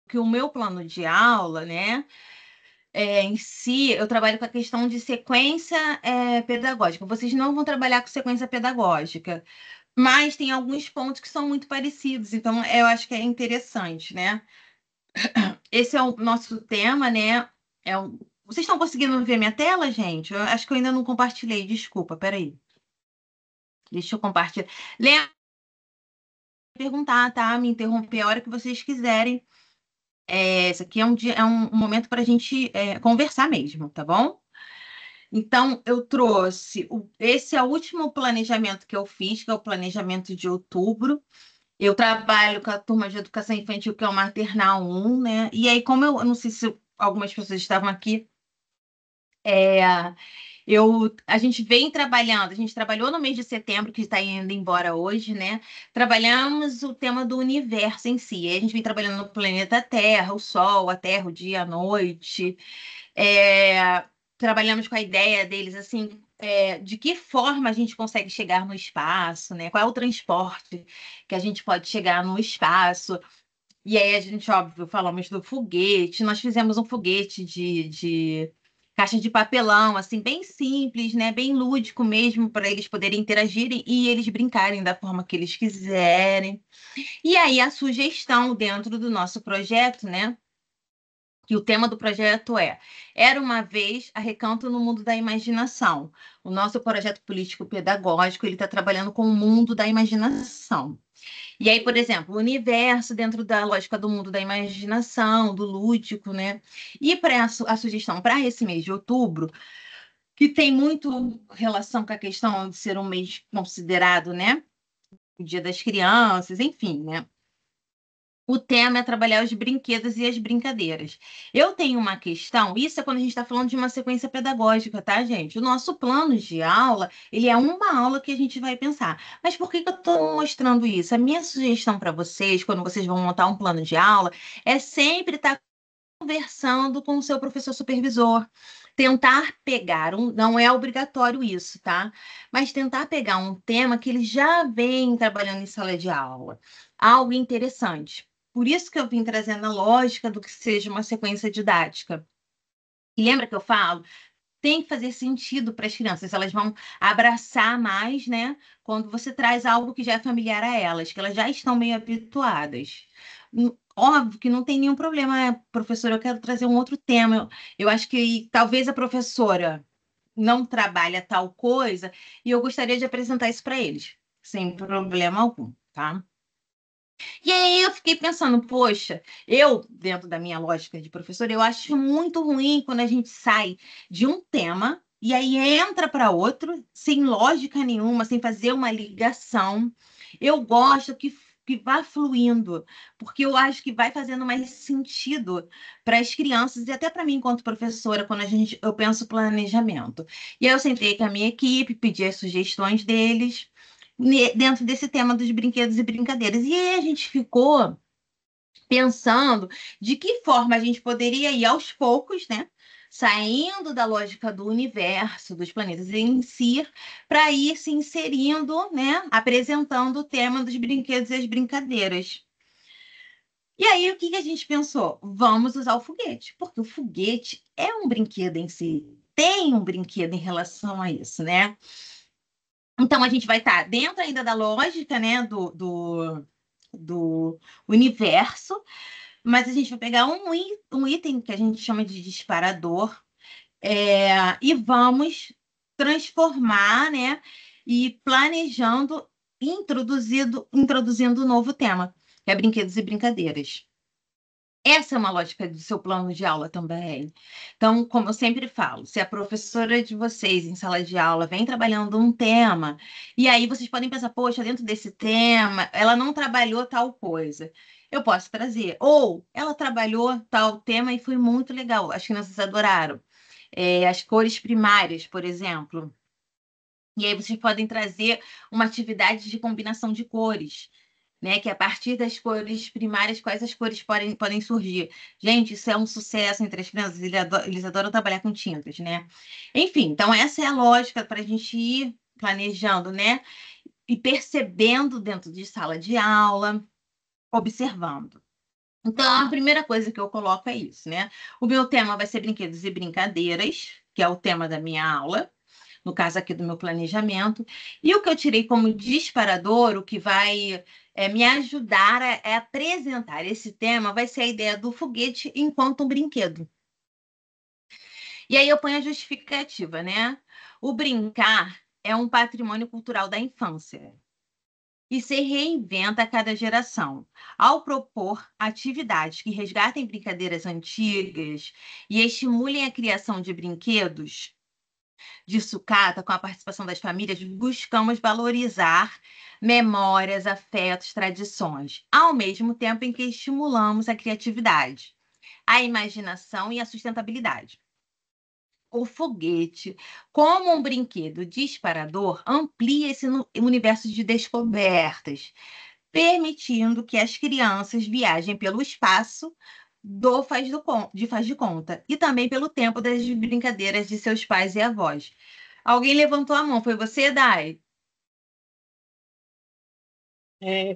que o meu plano de aula, né, em si, eu trabalho com a questão de sequência pedagógica. Vocês não vão trabalhar com sequência pedagógica, mas tem alguns pontos que são muito parecidos, então eu acho que é interessante, né? Esse é o nosso tema, né? Vocês estão conseguindo ver minha tela, gente? Eu acho que eu ainda não compartilhei, desculpa, peraí. Deixa eu compartilhar. Lembra de perguntar, tá? Me interromper a hora que vocês quiserem. Esse aqui é um momento para a gente conversar mesmo, tá bom? Então, eu trouxe. Esse é o último planejamento que eu fiz, que é o planejamento de outubro. Eu trabalho com a turma de educação infantil, que é o Maternal 1, né? E aí, como eu não sei se algumas pessoas estavam aqui, é, a gente vem trabalhando, a gente trabalhou no mês de setembro, que está indo embora hoje, né? Trabalhamos o tema do universo em si. A gente vem trabalhando no planeta Terra, o Sol, a Terra, o dia, a noite. É, trabalhamos com a ideia deles, assim, de que forma a gente consegue chegar no espaço, né? Qual é o transporte que a gente pode chegar no espaço? E aí a gente, óbvio, falamos do foguete. Nós fizemos um foguete de caixa de papelão, assim, bem simples, né? Bem lúdico mesmo, para eles poderem interagirem e eles brincarem da forma que eles quiserem. E aí a sugestão dentro do nosso projeto, né? Que o tema do projeto Era uma vez a Recanto no Mundo da Imaginação. O nosso projeto político-pedagógico, ele está trabalhando com o mundo da imaginação. E aí, por exemplo, o universo dentro da lógica do mundo da imaginação, do lúdico, né? E para a sugestão para esse mês de outubro, que tem muito relação com a questão de ser um mês considerado, né? O Dia das Crianças, enfim, né? O tema é trabalhar os brinquedos e as brincadeiras. Eu tenho uma questão, isso é quando a gente está falando de uma sequência pedagógica, tá, gente? O nosso plano de aula, ele é uma aula que a gente vai pensar. Mas por que que eu estou mostrando isso? A minha sugestão para vocês, quando vocês vão montar um plano de aula, é sempre estar conversando com o seu professor supervisor. Tentar pegar não é obrigatório isso, tá? Mas tentar pegar um tema que ele já vem trabalhando em sala de aula, algo interessante. Por isso que eu vim trazendo a lógica do que seja uma sequência didática. E lembra que eu falo? Tem que fazer sentido para as crianças, elas vão abraçar mais, né? Quando você traz algo que já é familiar a elas, que elas já estão meio habituadas. Óbvio que não tem nenhum problema, professora, eu quero trazer um outro tema. Eu acho que talvez a professora não trabalha tal coisa e eu gostaria de apresentar isso para eles, sem problema algum, tá? E aí eu fiquei pensando, poxa, dentro da minha lógica de professora, eu acho muito ruim quando a gente sai de um tema e aí entra para outro, sem lógica nenhuma, sem fazer uma ligação. Eu gosto que vá fluindo, porque eu acho que vai fazendo mais sentido para as crianças e até para mim, enquanto professora, quando eu penso planejamento. E aí eu sentei com a minha equipe, pedi as sugestões deles dentro desse tema dos brinquedos e brincadeiras. E aí a gente ficou pensando de que forma a gente poderia ir aos poucos, né? Saindo da lógica do universo, dos planetas em si, para ir se inserindo, né? Apresentando o tema dos brinquedos e as brincadeiras. E aí, o que que a gente pensou? Vamos usar o foguete, porque o foguete é um brinquedo em si, tem um brinquedo em relação a isso, né? Então, a gente vai estar dentro ainda da lógica, né, do universo, mas a gente vai pegar um item que a gente chama de disparador, e vamos transformar, né, e planejando, introduzindo um novo tema, que é brinquedos e brincadeiras. Essa é uma lógica do seu plano de aula também. Então, como eu sempre falo, se a professora de vocês em sala de aula vem trabalhando um tema, e aí vocês podem pensar, poxa, dentro desse tema, ela não trabalhou tal coisa. Eu posso trazer. Ou ela trabalhou tal tema e foi muito legal. As crianças adoraram. As cores primárias, por exemplo. E aí vocês podem trazer uma atividade de combinação de cores, né? Que a partir das cores primárias, quais as cores podem surgir. Gente, isso é um sucesso entre as crianças, eles adoram trabalhar com tintas, né? Enfim, então essa é a lógica para a gente ir planejando, né? E percebendo dentro de sala de aula, observando. Então, a primeira coisa que eu coloco é isso, né? O meu tema vai ser brinquedos e brincadeiras, que é o tema da minha aula, no caso aqui do meu planejamento. E o que eu tirei como disparador, o que vai me ajudar a apresentar esse tema, vai ser a ideia do foguete enquanto um brinquedo. E aí eu ponho a justificativa, né? O brincar é um patrimônio cultural da infância e se reinventa a cada geração. Ao propor atividades que resgatem brincadeiras antigas e estimulem a criação de brinquedos de sucata com a participação das famílias, buscamos valorizar memórias, afetos, tradições, ao mesmo tempo em que estimulamos a criatividade, a imaginação e a sustentabilidade. O foguete, como um brinquedo disparador, amplia esse universo de descobertas, permitindo que as crianças viajem pelo espaço faz de conta e também pelo tempo das brincadeiras de seus pais e avós. Alguém levantou a mão, foi você, Dai?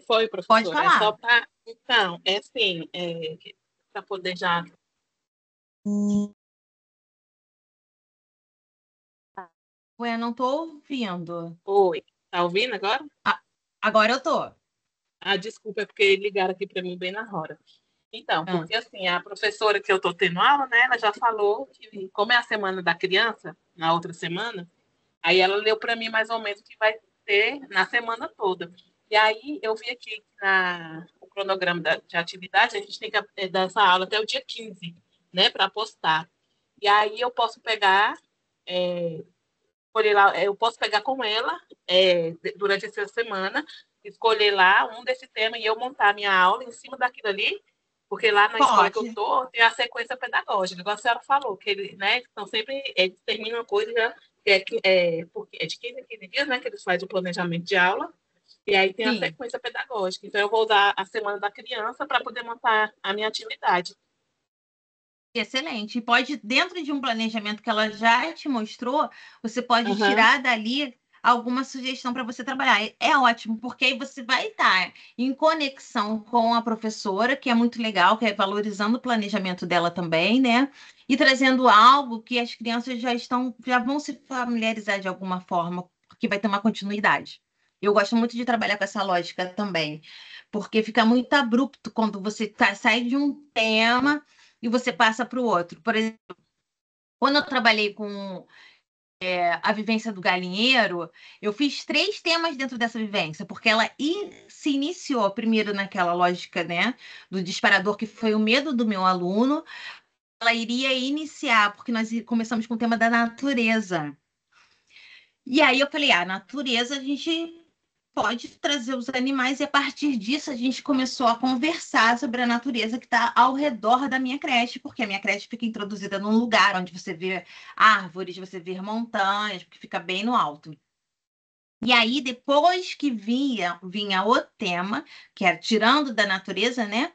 Foi, Pode professora. É só falar. para. Então, é assim, para poder já. Ué, não tô ouvindo. Oi, tá ouvindo agora? Ah, agora eu tô. Ah, desculpa, é porque ligaram aqui para mim bem na hora. Então, Ah, porque assim, a professora que eu estou tendo aula, né, ela já falou que, como é a semana da criança, na outra semana, aí ela leu para mim mais ou menos o que vai ter na semana toda. E aí eu vi aqui na o cronograma de atividade, a gente tem que dar essa aula até o dia 15, né, para postar. E aí eu posso pegar, é, escolher lá, eu posso pegar com ela durante essa semana, escolher lá um desse tema e eu montar a minha aula em cima daquilo ali, porque lá na escola que eu pode. estou tem a sequência pedagógica, igual a senhora falou, que eles, né, estão sempre, eles terminam uma coisa já, porque é de 15 em 15 dias, né, que eles fazem o planejamento de aula, e aí tem a Sim. sequência pedagógica. Então, eu vou usar a semana da criança para poder montar a minha atividade. Excelente. E pode, dentro de um planejamento que ela já te mostrou, você pode Aham, tirar dali alguma sugestão para você trabalhar. É ótimo, porque aí você vai estar em conexão com a professora, que é muito legal, que é valorizando o planejamento dela também, né? E trazendo algo que as crianças já vão se familiarizar de alguma forma, porque vai ter uma continuidade. Eu gosto muito de trabalhar com essa lógica também, porque fica muito abrupto quando você sai de um tema e você passa para o outro. Por exemplo, quando eu trabalhei com a vivência do galinheiro, eu fiz 3 temas dentro dessa vivência, porque ela se iniciou primeiro naquela lógica, né, do disparador, que foi o medo do meu aluno. Ela iria iniciar, porque nós começamos com o tema da natureza. E aí eu falei, a natureza a gente pode trazer os animais, e a partir disso a gente começou a conversar sobre a natureza que está ao redor da minha creche, porque a minha creche fica introduzida num lugar onde você vê árvores, você vê montanhas, porque fica bem no alto. E aí, depois que vinha o tema, que era tirando da natureza, né?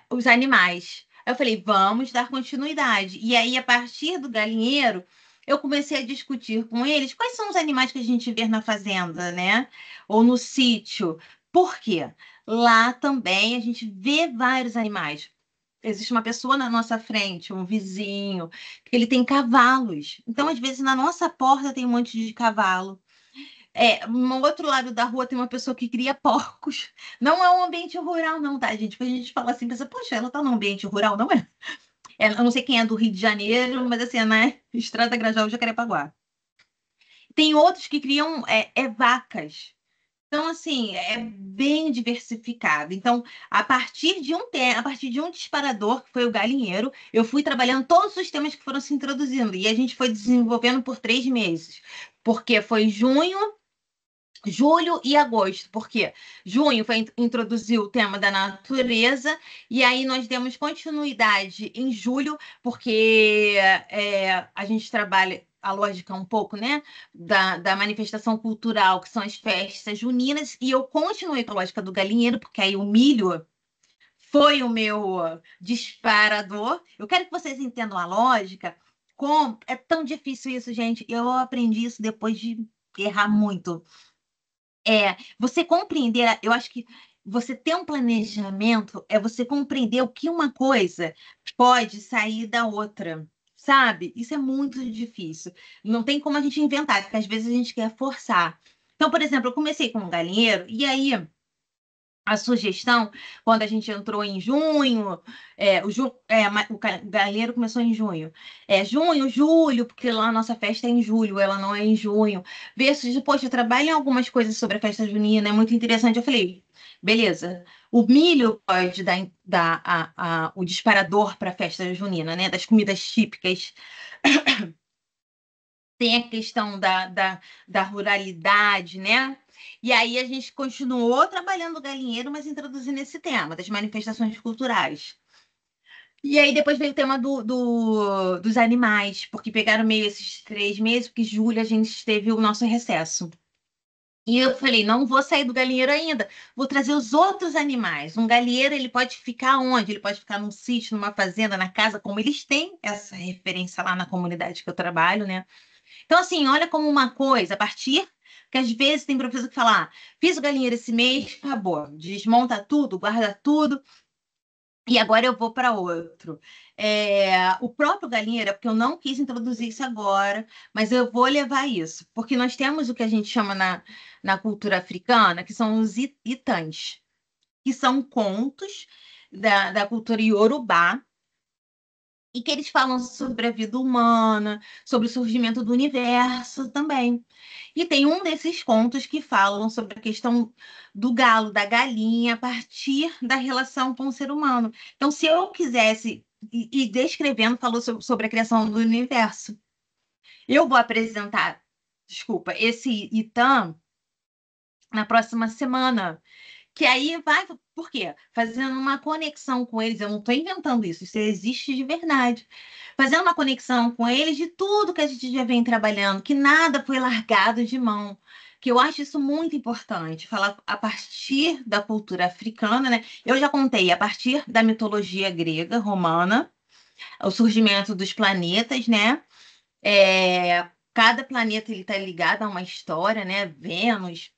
Os animais. Eu falei, vamos dar continuidade. E aí, a partir do galinheiro, eu comecei a discutir com eles quais são os animais que a gente vê na fazenda, né? Ou no sítio. Por quê? Lá também a gente vê vários animais. Existe uma pessoa na nossa frente, um vizinho, que ele tem cavalos. Então, às vezes, na nossa porta tem um monte de cavalo. No outro lado da rua tem uma pessoa que cria porcos. Não é um ambiente rural, não, tá, gente? Porque a gente fala assim, pensa, poxa, ela tá num ambiente rural, não é? Eu não sei quem é do Rio de Janeiro, mas assim, né? Estrada Grajaú, Jacarepaguá. Tem outros que criam vacas. Então, assim, é bem diversificado. Então, a partir de um disparador, que foi o galinheiro, eu fui trabalhando todos os temas que foram se introduzindo. E a gente foi desenvolvendo por 3 meses. Porque foi junho, julho e agosto, porque junho foi introduziu o tema da natureza, e aí nós demos continuidade em julho, porque a gente trabalha a lógica um pouco, né, da manifestação cultural, que são as festas juninas, e eu continuei com a lógica do galinheiro, porque aí o milho foi o meu disparador. Eu quero que vocês entendam a lógica. Como é tão difícil isso, gente. Eu aprendi isso depois de errar muito. Você compreender, eu acho que você ter um planejamento é você compreender o que uma coisa pode sair da outra, sabe? Isso é muito difícil. Não tem como a gente inventar, porque às vezes a gente quer forçar. Então, por exemplo, eu comecei com um galinheiro, e aí a sugestão, quando a gente entrou em junho, o galinheiro começou em junho. Junho, julho, porque lá a nossa festa é em julho, ela não é em junho. Versus, poxa, eu trabalho em algumas coisas sobre a festa junina, é muito interessante. Eu falei, beleza, o milho pode dar o disparador para a festa junina, né? Das comidas típicas. Tem a questão da ruralidade, né? E aí a gente continuou trabalhando o galinheiro, mas introduzindo esse tema das manifestações culturais. E aí depois veio o tema dos animais, porque pegaram meio esses 3 meses, porque julho a gente teve o nosso recesso. E eu falei, não vou sair do galinheiro ainda, vou trazer os outros animais. Um galinheiro, ele pode ficar onde? Ele pode ficar num sítio, numa fazenda, na casa, como eles têm essa referência lá na comunidade que eu trabalho, né? Então, assim, olha como uma coisa, a partir que às vezes tem professor que fala, fiz o galinheiro esse mês, acabou, desmonta tudo, guarda tudo, e agora eu vou para outro. O próprio galinheiro, é porque eu não quis introduzir isso agora, mas eu vou levar isso, porque nós temos o que a gente chama na cultura africana, que são os itãs, que são contos da cultura iorubá, e que eles falam sobre a vida humana, sobre o surgimento do universo também. E tem um desses contos que falam sobre a questão do galo, da galinha, a partir da relação com o ser humano. Então, se eu quisesse ir descrevendo, falou sobre a criação do universo. Eu vou apresentar, desculpa, esse Itam na próxima semana. Que aí vai, por quê? Fazendo uma conexão com eles, eu não estou inventando isso existe de verdade. Fazendo uma conexão com eles de tudo que a gente já vem trabalhando, que nada foi largado de mão. Que eu acho isso muito importante, falar a partir da cultura africana, né? Eu já contei a partir da mitologia grega, romana, o surgimento dos planetas, né? Cada planeta ele está ligado a uma história, né? Vênus,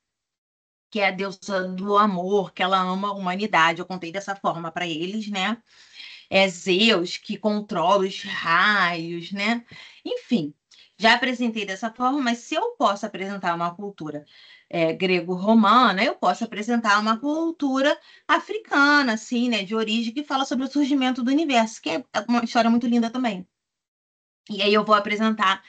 que é a deusa do amor, que ela ama a humanidade. Eu contei dessa forma para eles, né? É Zeus que controla os raios, né? Enfim, já apresentei dessa forma, mas se eu posso apresentar uma cultura grego-romana, eu posso apresentar uma cultura africana, assim, né? De origem, que fala sobre o surgimento do universo, que é uma história muito linda também. E aí eu vou apresentar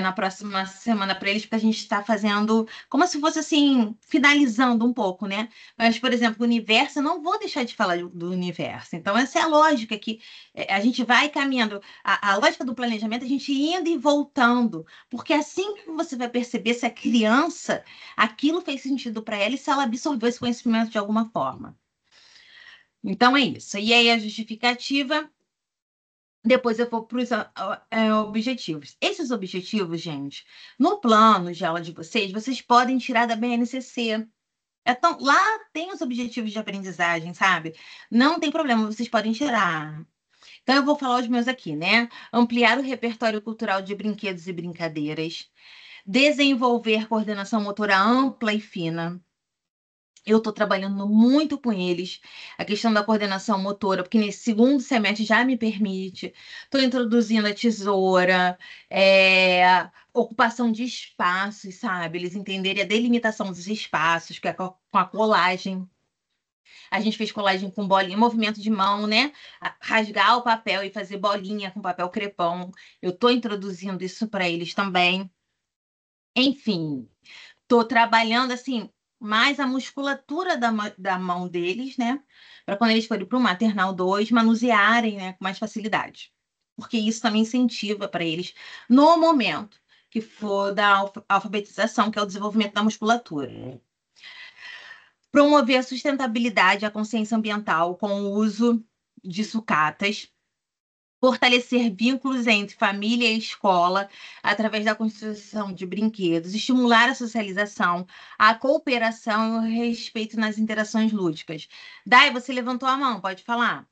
na próxima semana para eles, porque a gente está fazendo como se fosse assim, finalizando um pouco, né? Mas, por exemplo, o universo, eu não vou deixar de falar do universo. Então, essa é a lógica que a gente vai caminhando. A lógica do planejamento, é a gente indo e voltando. Porque é assim que você vai perceber se a criança, aquilo fez sentido para ela e se ela absorveu esse conhecimento de alguma forma. Então, é isso. E aí, a justificativa. Depois eu vou para os objetivos. Esses objetivos, gente, no plano de aula de vocês, vocês podem tirar da BNCC. Lá tem os objetivos de aprendizagem, sabe? Não tem problema, vocês podem tirar. Então, eu vou falar os meus aqui, né? Ampliar o repertório cultural de brinquedos e brincadeiras. Desenvolver coordenação motora ampla e fina. Eu estou trabalhando muito com eles, a questão da coordenação motora, porque nesse segundo semestre já me permite. Estou introduzindo a tesoura, ocupação de espaços, sabe? Eles entenderem a delimitação dos espaços, que é com a colagem. A gente fez colagem com bolinha, movimento de mão, né? Rasgar o papel e fazer bolinha com papel crepom. Eu estou introduzindo isso para eles também. Enfim, estou trabalhando assim mais a musculatura da mão deles, né? Para quando eles forem para o maternal 2 manusearem, né, com mais facilidade. Porque isso também incentiva para eles no momento que for da alfabetização, que é o desenvolvimento da musculatura. Promover a sustentabilidade e a consciência ambiental com o uso de sucatas. Fortalecer vínculos entre família e escola através da construção de brinquedos, estimular a socialização, a cooperação e o respeito nas interações lúdicas. Dai, você levantou a mão, pode falar.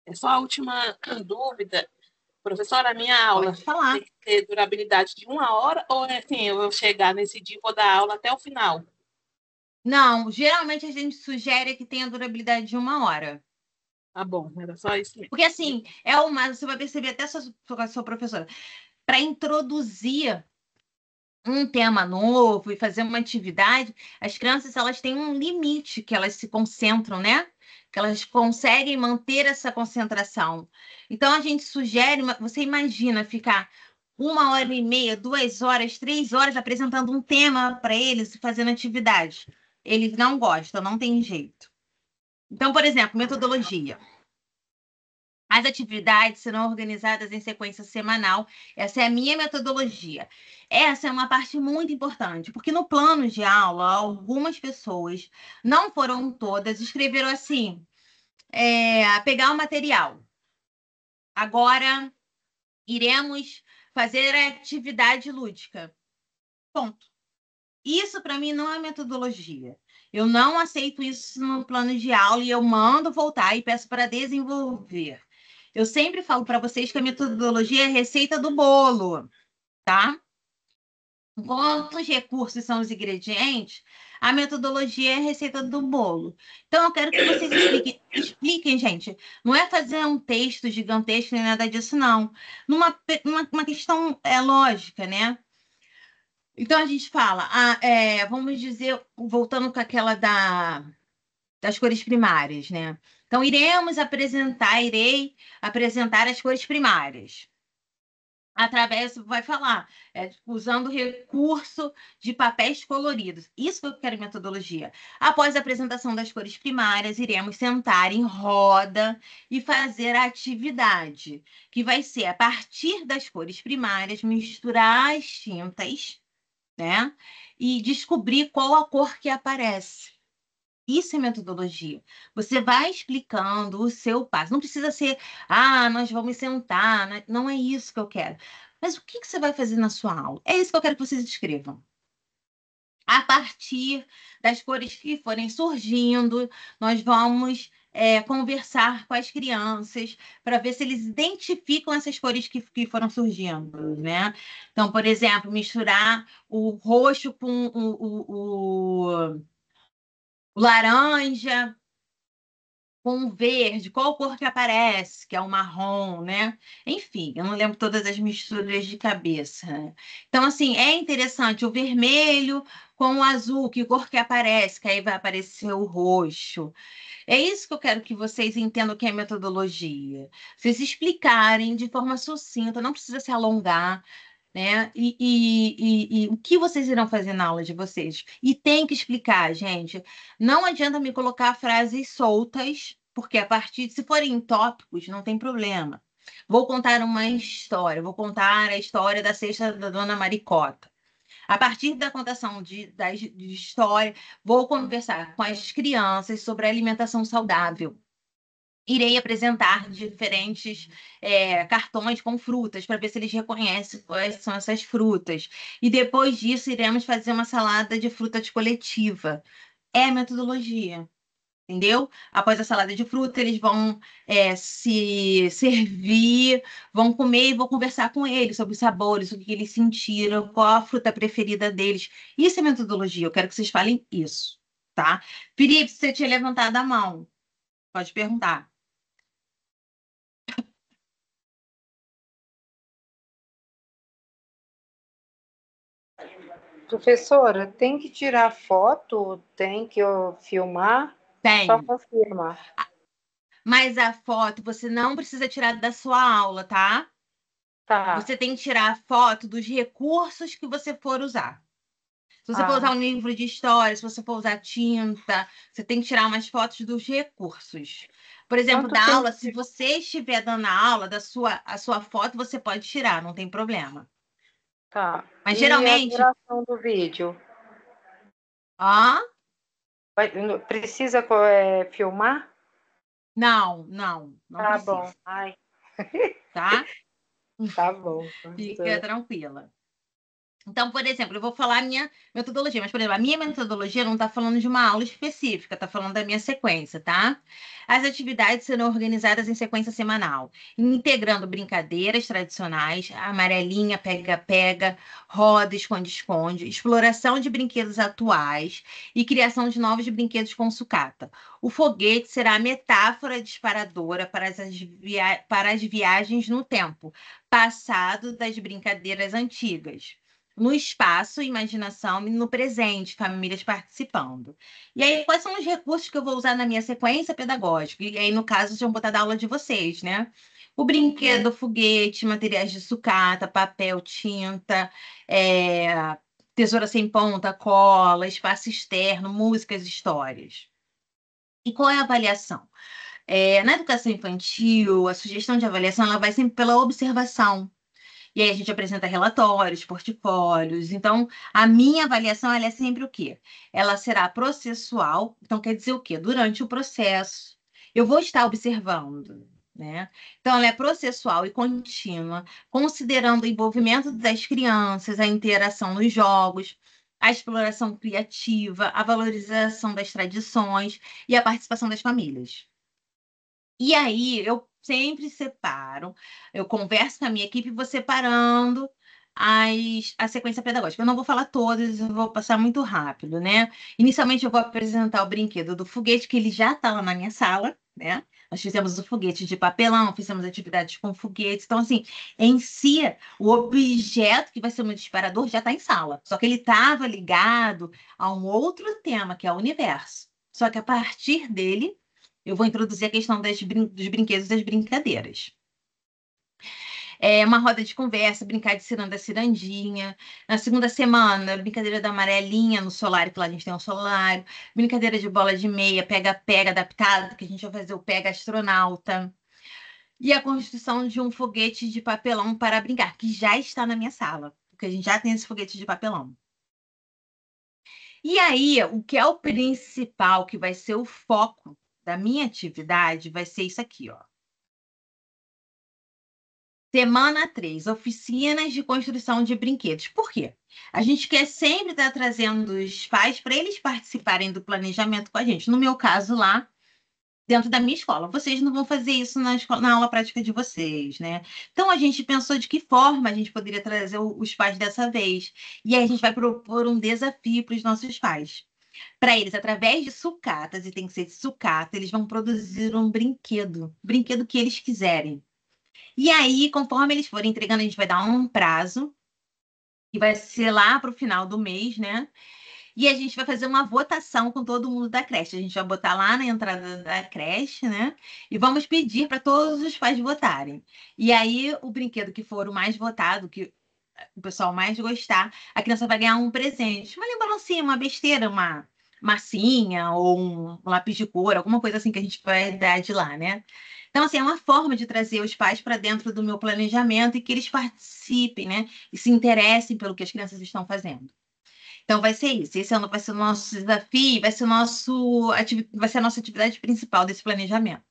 É só a última dúvida. Professora, a minha aula Pode falar. tem que ter durabilidade de 1 hora ou é assim, eu vou chegar nesse dia e vou dar aula até o final? Não, geralmente a gente sugere que tenha durabilidade de 1 hora. Tá bom, era só isso mesmo. Porque assim, você vai perceber até sua professora, para introduzir um tema novo e fazer uma atividade, as crianças elas têm um limite que elas se concentram, né? Que elas conseguem manter essa concentração. Então a gente sugere, você imagina ficar 1 hora e meia, 2 horas, 3 horas apresentando um tema para eles e fazendo atividade. Eles não gostam, não tem jeito. Então, por exemplo, metodologia. As atividades serão organizadas em sequência semanal. Essa é a minha metodologia. Essa é uma parte muito importante, porque no plano de aula, algumas pessoas, não foram todas, escreveram assim: pegar o material. Agora iremos fazer a atividade lúdica. Ponto. Isso, para mim, não é metodologia. Eu não aceito isso no plano de aula e eu mando voltar e peço para desenvolver. Eu sempre falo para vocês que a metodologia é a receita do bolo, tá? Enquanto os recursos são os ingredientes, a metodologia é a receita do bolo. Então, eu quero que vocês expliquem. Expliquem, gente. Não é fazer um texto gigantesco nem nada disso, não. Uma questão lógica, né? Então, a gente fala, vamos dizer, voltando com aquela das cores primárias, né? Então, irei apresentar as cores primárias. Através, vai falar, usando recurso de papéis coloridos. Isso que eu quero em metodologia. Após a apresentação das cores primárias, iremos sentar em roda e fazer a atividade, que vai ser, a partir das cores primárias, misturar as tintas, né? E descobrir qual a cor que aparece. Isso é metodologia. Você vai explicando o seu passo. Não precisa ser, nós vamos sentar. Não é isso que eu quero. Mas o que você vai fazer na sua aula? É isso que eu quero que vocês escrevam. A partir das cores que forem surgindo, nós vamos conversar com as crianças para ver se eles identificam essas cores que foram surgindo, né? Então, por exemplo, misturar o roxo com o laranja com o verde, qual cor que aparece, que é o marrom, né? Enfim, eu não lembro todas as misturas de cabeça, né? Então, assim, é interessante o vermelho com o azul, que cor que aparece, que aí vai aparecer o roxo. É isso que eu quero que vocês entendam que é metodologia. Vocês explicarem de forma sucinta, não precisa se alongar, né? E o que vocês irão fazer na aula de vocês? E tem que explicar, gente. Não adianta me colocar frases soltas, porque a partir, se forem tópicos, não tem problema. Vou contar uma história, vou contar a história da cesta da Dona Maricota. A partir da contação de história, vou conversar com as crianças sobre alimentação saudável. Irei apresentar diferentes cartões com frutas para ver se eles reconhecem quais são essas frutas. E depois disso, iremos fazer uma salada de frutas coletiva. É metodologia, entendeu? Após a salada de fruta, eles vão se servir, vão comer e vou conversar com eles sobre os sabores, o que eles sentiram, qual a fruta preferida deles. Isso é metodologia. Eu quero que vocês falem isso, tá? Felipe, você tinha levantado a mão. Pode perguntar. Professora, tem que tirar foto? Tem que filmar? Só Tem. confirma. Mas a foto você não precisa tirar da sua aula, tá? Tá. Você tem que tirar a foto dos recursos que você for usar. Se você for usar Ah, um livro de história, se você for usar tinta, você tem que tirar umas fotos dos recursos. Por exemplo, quanto da tempo? aula, se você estiver dando a aula, a sua foto você pode tirar, não tem problema. Tá. Mas E a geralmente, duração do vídeo? ó, Precisa filmar? não Tá bom. precisa, Ai, tá? tá bom, Fica professora. tranquila. Então, por exemplo, eu vou falar a minha metodologia, mas, por exemplo, a minha metodologia não está falando de uma aula específica, está falando da minha sequência, tá? As atividades serão organizadas em sequência semanal, integrando brincadeiras tradicionais, amarelinha, pega-pega, roda, esconde-esconde, exploração de brinquedos atuais e criação de novos brinquedos com sucata. O foguete será a metáfora disparadora para as viagens no tempo, passado das brincadeiras antigas no espaço, imaginação e no presente, famílias participando. E aí, quais são os recursos que eu vou usar na minha sequência pedagógica? E aí, no caso, vocês vão botar da aula de vocês, né? O brinquedo, o foguete, materiais de sucata, papel, tinta, tesoura sem ponta, cola, espaço externo, músicas, histórias. E qual é a avaliação? Na educação infantil, a sugestão de avaliação ela vai sempre pela observação. E aí a gente apresenta relatórios, portfólios. Então, a minha avaliação ela é sempre o quê? Ela será processual. Então, quer dizer o quê? Durante o processo, eu vou estar observando, né? Então, ela é processual e contínua, considerando o envolvimento das crianças, a interação nos jogos, a exploração criativa, a valorização das tradições e a participação das famílias. E aí, eu sempre separo, eu converso com a minha equipe e vou separando a sequência pedagógica. Eu não vou falar todas, eu vou passar muito rápido, né? Inicialmente, eu vou apresentar o brinquedo do foguete, que ele já está lá na minha sala, né? Nós fizemos o foguete de papelão, fizemos atividades com foguetes. Então, assim, em si, o objeto que vai ser um disparador já está em sala. Só que ele estava ligado a um outro tema, que é o universo. Só que a partir dele, eu vou introduzir a questão dos brinquedos e das brincadeiras. Uma roda de conversa, brincar de ciranda cirandinha. Na segunda semana, brincadeira da amarelinha no solário, que lá a gente tem um solário. Brincadeira de bola de meia, pega-pega adaptado, que a gente vai fazer o pega astronauta. E a construção de um foguete de papelão para brincar, que já está na minha sala, porque a gente já tem esse foguete de papelão. E aí, o que é o principal, que vai ser o foco da minha atividade, vai ser isso aqui, ó. Semana 3, oficinas de construção de brinquedos. Por quê? A gente quer sempre estar trazendo os pais para eles participarem do planejamento com a gente. No meu caso, lá dentro da minha escola. Vocês não vão fazer isso na aula prática de vocês, né? Então, a gente pensou de que forma a gente poderia trazer os pais dessa vez. E aí, a gente vai propor um desafio para os nossos pais. Para eles, através de sucatas, e tem que ser de sucata, eles vão produzir um brinquedo que eles quiserem. E aí, conforme eles forem entregando, a gente vai dar um prazo, que vai ser lá para o final do mês, né? E a gente vai fazer uma votação com todo mundo da creche. A gente vai botar lá na entrada da creche, né? E vamos pedir para todos os pais votarem. E aí, o brinquedo que for o mais votado, que o pessoal mais gostar, a criança vai ganhar um presente. Uma lembrancinha, uma besteira, uma massinha ou um lápis de cor, alguma coisa assim que a gente vai dar de lá, né? Então, assim, é uma forma de trazer os pais para dentro do meu planejamento e que eles participem, né? E se interessem pelo que as crianças estão fazendo. Então, vai ser isso. Esse ano vai ser o nosso desafio, vai ser a nossa atividade principal desse planejamento.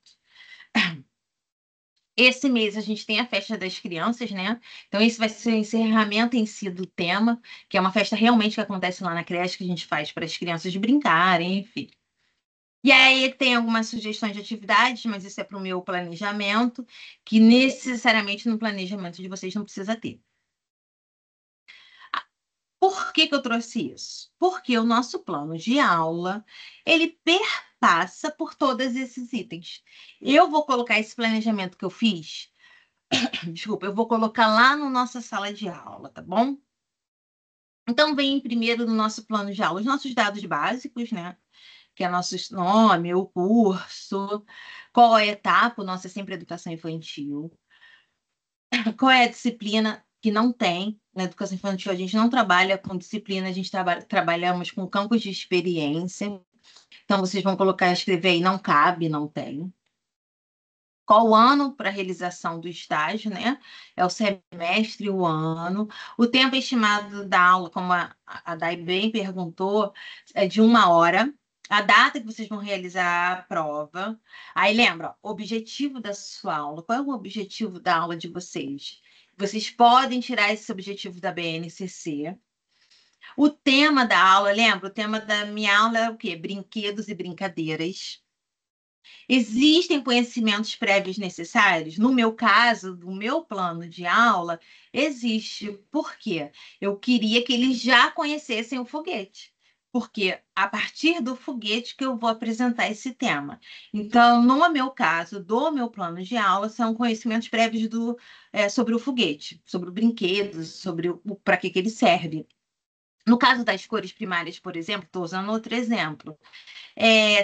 Esse mês a gente tem a festa das crianças, né? Então, esse vai ser o encerramento em si do tema, que é uma festa realmente que acontece lá na creche, que a gente faz para as crianças brincarem, enfim. E aí tem algumas sugestões de atividades, mas isso é para o meu planejamento, que necessariamente no planejamento de vocês não precisa ter. Por que eu trouxe isso? Porque o nosso plano de aula, ele perpassa por todos esses itens. Eu vou colocar esse planejamento que eu fiz, desculpa, eu vou colocar lá na nossa sala de aula, tá bom? Então, vem primeiro no nosso plano de aula os nossos dados básicos, né? Que é nosso nome, o curso, qual é a etapa, o nosso é sempre educação infantil, qual é a disciplina que não tem. Na educação infantil, a gente não trabalha com disciplina, a gente trabalhamos com campos de experiência. Então, vocês vão colocar, escrever aí, não cabe, não tem. Qual o ano para a realização do estágio, né? É o semestre, o ano. O tempo estimado da aula, como a Dai bem perguntou, é de 1 hora. A data que vocês vão realizar a prova. Aí lembra, ó, objetivo da sua aula. Qual é o objetivo da aula de vocês? Vocês podem tirar esse objetivo da BNCC. O tema da aula, lembra? O tema da minha aula é o quê? Brinquedos e brincadeiras. Existem conhecimentos prévios necessários? No meu caso, do meu plano de aula, existe. Por quê? Eu queria que eles já conhecessem o foguete. Porque a partir do foguete que eu vou apresentar esse tema. Então, no meu caso, do meu plano de aula, são conhecimentos prévios sobre o foguete, sobre o brinquedo, sobre para que ele serve. No caso das cores primárias, por exemplo, estou usando outro exemplo,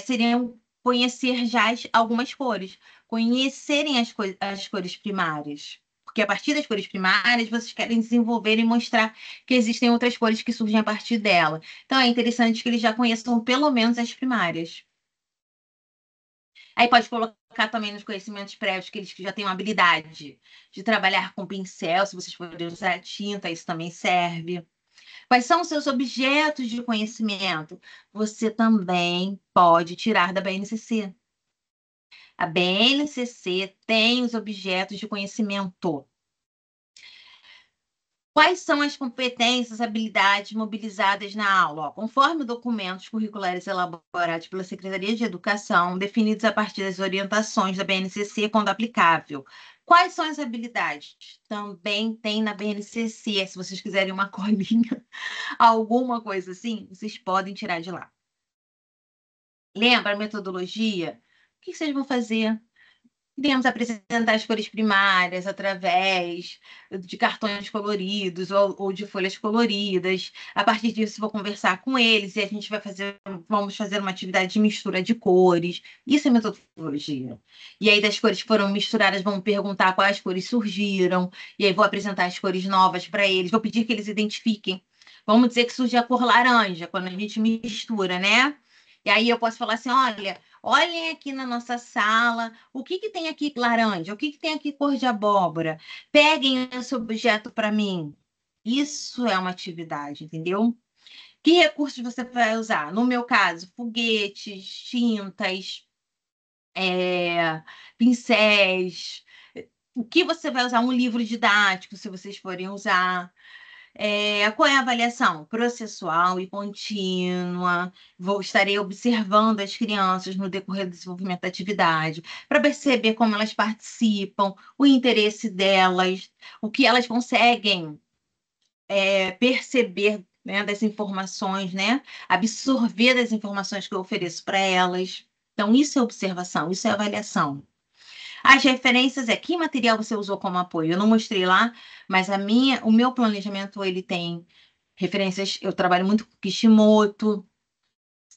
seriam conhecer já algumas cores, conhecerem as cores primárias. Porque a partir das cores primárias, vocês querem desenvolver e mostrar que existem outras cores que surgem a partir dela. Então, é interessante que eles já conheçam pelo menos as primárias. Aí pode colocar também nos conhecimentos prévios que eles já têm uma habilidade de trabalhar com pincel, se vocês forem usar tinta, isso também serve. Quais são os seus objetos de conhecimento? Você também pode tirar da BNCC. A BNCC tem os objetos de conhecimento. Quais são as competências, habilidades mobilizadas na aula? Conforme documentos curriculares elaborados pela Secretaria de Educação, definidos a partir das orientações da BNCC, quando aplicável. Quais são as habilidades? Também tem na BNCC. Se vocês quiserem uma colinha, alguma coisa assim, vocês podem tirar de lá. Lembra a metodologia? O que vocês vão fazer? Iremos apresentar as cores primárias através de cartões coloridos ou de folhas coloridas. A partir disso, vou conversar com eles e a gente vamos fazer uma atividade de mistura de cores. Isso é metodologia. E aí, das cores que foram misturadas, vamos perguntar quais cores surgiram. E aí, vou apresentar as cores novas para eles. Vou pedir que eles identifiquem. Vamos dizer que surge a cor laranja, quando a gente mistura, né? E aí, eu posso falar assim, olha... Olhem aqui na nossa sala, o que tem aqui laranja? O que tem aqui cor de abóbora? Peguem esse objeto para mim. Isso é uma atividade, entendeu? Que recursos você vai usar? No meu caso, foguetes, tintas, pincéis. O que você vai usar? Um livro didático, se vocês forem usar. Qual é a avaliação? Processual e contínua. Estarei observando as crianças no decorrer do desenvolvimento da atividade, para perceber como elas participam, o interesse delas, o que elas conseguem perceber, né, das informações, né? Absorver das informações que eu ofereço para elas. Então, isso é observação, isso é avaliação. As referências que material você usou como apoio? Eu não mostrei lá, mas o meu planejamento, ele tem referências, eu trabalho muito com Kishimoto,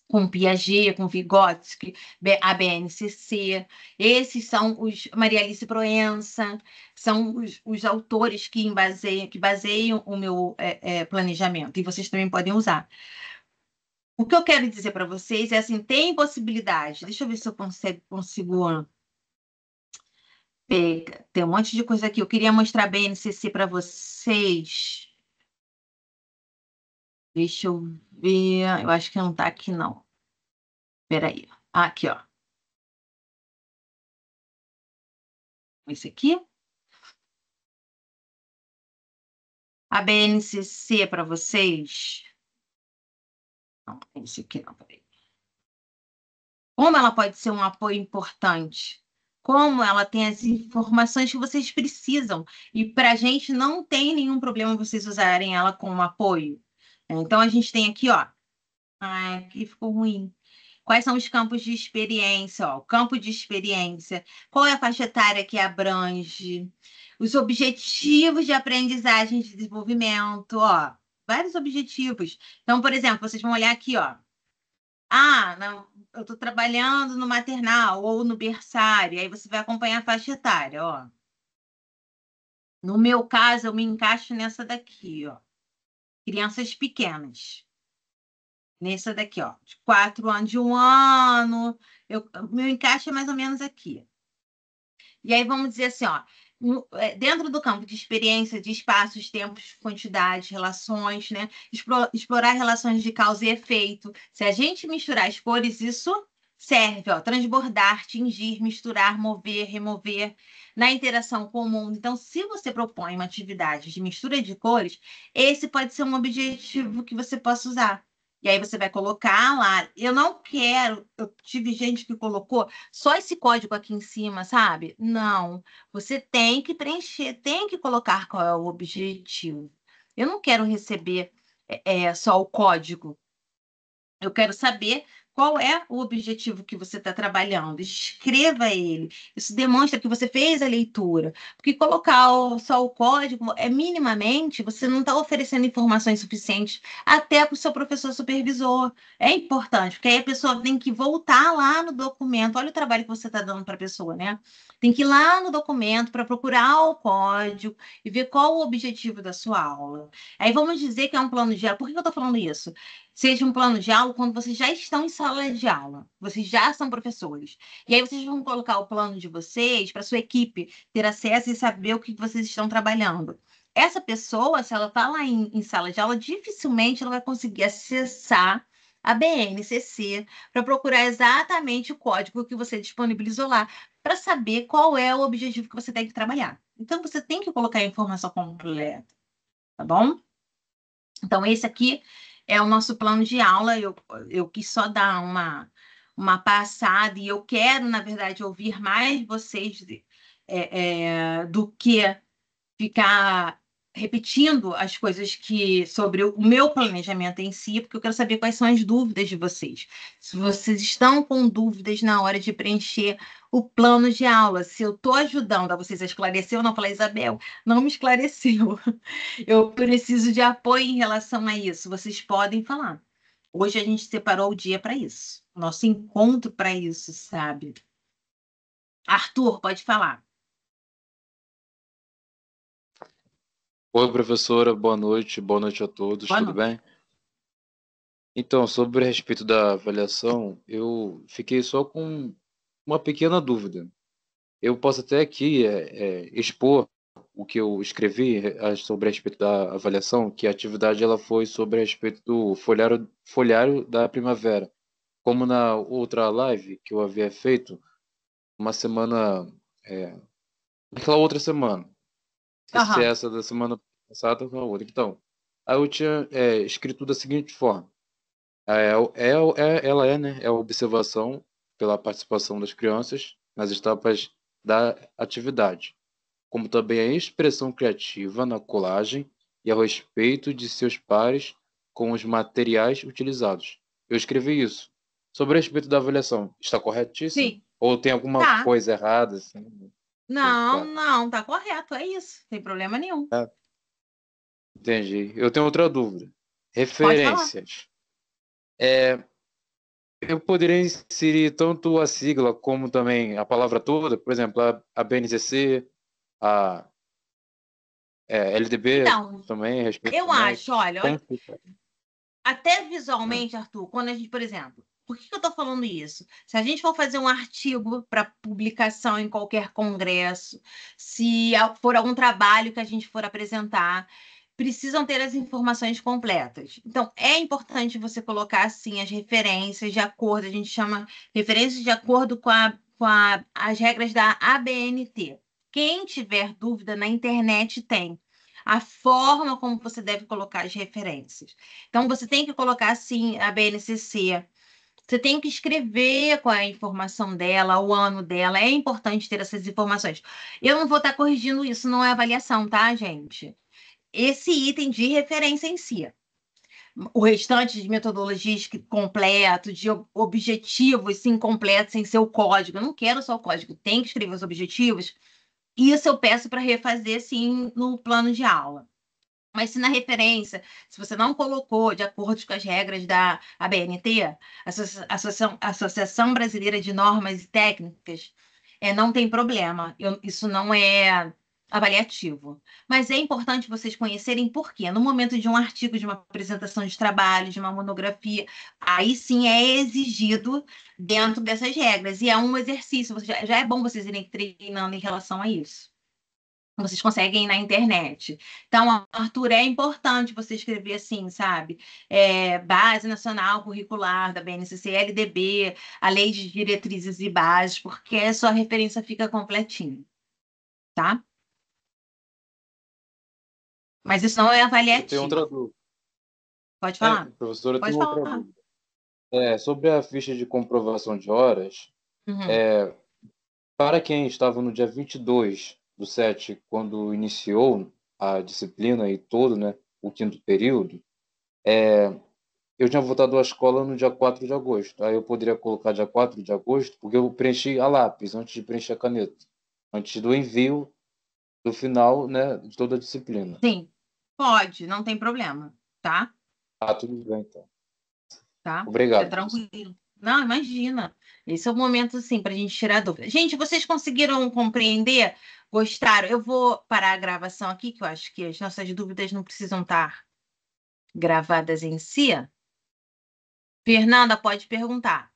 com Piaget, com Vygotsky, a BNCC. Esses são Maria Alice Proença, são os autores que baseiam o meu planejamento, e vocês também podem usar. O que eu quero dizer para vocês é assim, tem possibilidade, deixa eu ver se eu consigo tem um monte de coisa aqui. Eu queria mostrar a BNCC para vocês. Deixa eu ver. Eu acho que não está aqui, não. Espera aí. Aqui, ó. Esse aqui. A BNCC para vocês. Não, esse aqui não. Peraí. Como ela pode ser um apoio importante? Como ela tem as informações que vocês precisam. E para a gente não tem nenhum problema vocês usarem ela como apoio. Então, a gente tem aqui, ó. Ah, aqui ficou ruim. Quais são os campos de experiência? Ó, o campo de experiência. Qual é a faixa etária que abrange? Os objetivos de aprendizagem e de desenvolvimento. Ó, vários objetivos. Então, por exemplo, vocês vão olhar aqui, ó. Eu estou trabalhando no maternal ou no berçário. Aí você vai acompanhar a faixa etária, ó. No meu caso, eu me encaixo nessa daqui, ó. Crianças pequenas. Nessa daqui, ó, de 4 anos, de 1 ano, meu encaixe é mais ou menos aqui. E aí vamos dizer assim, ó, dentro do campo de experiência de espaços, tempos, quantidades, relações, né? Explorar relações de causa e efeito. Se a gente misturar as cores, isso serve, ó, transbordar, tingir, misturar, mover, remover, na interação com o mundo. Então, se você propõe uma atividade de mistura de cores, esse pode ser um objetivo que você possa usar. E aí você vai colocar lá. Eu não quero. Eu tive gente que colocou só esse código aqui em cima, sabe? Não. Você tem que preencher, tem que colocar qual é o objetivo. Eu não quero receber só o código. Eu quero saber qual é o objetivo que você está trabalhando. Escreva ele. Isso demonstra que você fez a leitura. Porque colocar só o código é minimamente, você não está oferecendo informações suficientes até para o seu professor supervisor. É importante, porque aí a pessoa tem que voltar lá no documento. Olha o trabalho que você está dando para a pessoa, né? Tem que ir lá no documento para procurar o código e ver qual o objetivo da sua aula. Aí vamos dizer que é um plano de aula. Por que eu estou falando isso? Seja um plano de aula quando vocês já estão em sala de aula, vocês já são professores. E aí vocês vão colocar o plano de vocês para sua equipe ter acesso e saber o que vocês estão trabalhando. Essa pessoa, se ela está lá em sala de aula, dificilmente ela vai conseguir acessar a BNCC para procurar exatamente o código que você disponibilizou lá, para saber qual é o objetivo que você tem que trabalhar. Então, você tem que colocar a informação completa, tá bom? Então, esse aqui é o nosso plano de aula. Eu quis só dar uma passada e eu quero, na verdade, ouvir mais vocês do que ficar repetindo as coisas sobre o meu planejamento em si, porque eu quero saber quais são as dúvidas de vocês. Se vocês estão com dúvidas na hora de preencher o plano de aula, se eu estou ajudando a vocês a esclarecer ou não, falar, Isabel, não me esclareceu. Eu preciso de apoio em relação a isso. Vocês podem falar. Hoje a gente separou o dia para isso. Nosso encontro para isso, sabe? Arthur, pode falar. Oi, professora, boa noite a todos, Boa tudo noite. bem? Então, sobre a respeito da avaliação, eu fiquei só com uma pequena dúvida. Eu posso até aqui expor o que eu escrevi sobre a respeito da avaliação, que a atividade ela foi sobre a respeito do folhário da primavera. Como na outra live que eu havia feito, uma semana, naquela outra semana, se é essa da semana passada ou a outra. Então, aí eu tinha escrito da seguinte forma. Ela né, é a observação pela participação das crianças nas etapas da atividade, como também a expressão criativa na colagem e ao respeito de seus pares com os materiais utilizados. Eu escrevi isso. Sobre a respeito da avaliação, está corretíssimo? Sim. Ou tem alguma coisa errada? Assim? Não, tá correto, é isso, sem problema nenhum. Entendi. Eu tenho outra dúvida. Referências. Eu poderia inserir tanto a sigla como também a palavra toda, por exemplo, a BNCC, a LDB então, também. Eu acho, olha, até visualmente, Arthur, quando a gente, por exemplo, por que eu estou falando isso? Se a gente for fazer um artigo para publicação em qualquer congresso, se for algum trabalho que a gente for apresentar, precisam ter as informações completas. Então, é importante você colocar, assim, as referências de acordo, a gente chama referências de acordo com as regras da ABNT. Quem tiver dúvida, na internet tem a forma como você deve colocar as referências. Então, você tem que colocar, assim, a BNCC. Você tem que escrever qual é a informação dela, o ano dela. É importante ter essas informações. Eu não vou estar corrigindo isso, não é avaliação, tá, gente? Esse item de referência em si. O restante de metodologias completo, de objetivos, sim, completos, sem ser o código. Eu não quero só o código, tem que escrever os objetivos. Isso eu peço para refazer, sim, no plano de aula. Mas se na referência, se você não colocou de acordo com as regras da ABNT, Associação Brasileira de Normas e Técnicas, não tem problema. Isso não é avaliativo. Mas é importante vocês conhecerem por quê. No momento de um artigo, de uma apresentação de trabalho, de uma monografia, aí sim é exigido dentro dessas regras. E é um exercício. Já é bom vocês irem treinando em relação a isso. Vocês conseguem ir na internet. Então, Arthur, é importante você escrever assim, sabe? Base Nacional Curricular da BNCC, LDB, a Lei de Diretrizes e Bases, porque a sua referência fica completinha, tá? Mas isso não é Eu tenho avaliativo. outra dúvida. Pode falar. Professora, eu Pode tenho outra falar. dúvida. Sobre a ficha de comprovação de horas, Uhum. para quem estava no dia 22/7, quando iniciou a disciplina e todo, né, o quinto período, eu tinha voltado à escola no dia 4 de agosto. Aí eu poderia colocar dia 4 de agosto, porque eu preenchi a lápis antes de preencher a caneta, antes do envio do final, né, de toda a disciplina. Sim, pode, não tem problema, tá? Ah, tudo bem, então. Tá? Fica Obrigado, professor. tranquilo. Não, imagina. Esse é o momento, assim, para a gente tirar dúvida. Gente, vocês conseguiram compreender? Gostaram? Eu vou parar a gravação aqui, que eu acho que as nossas dúvidas não precisam estar gravadas em si. Fernanda, pode perguntar.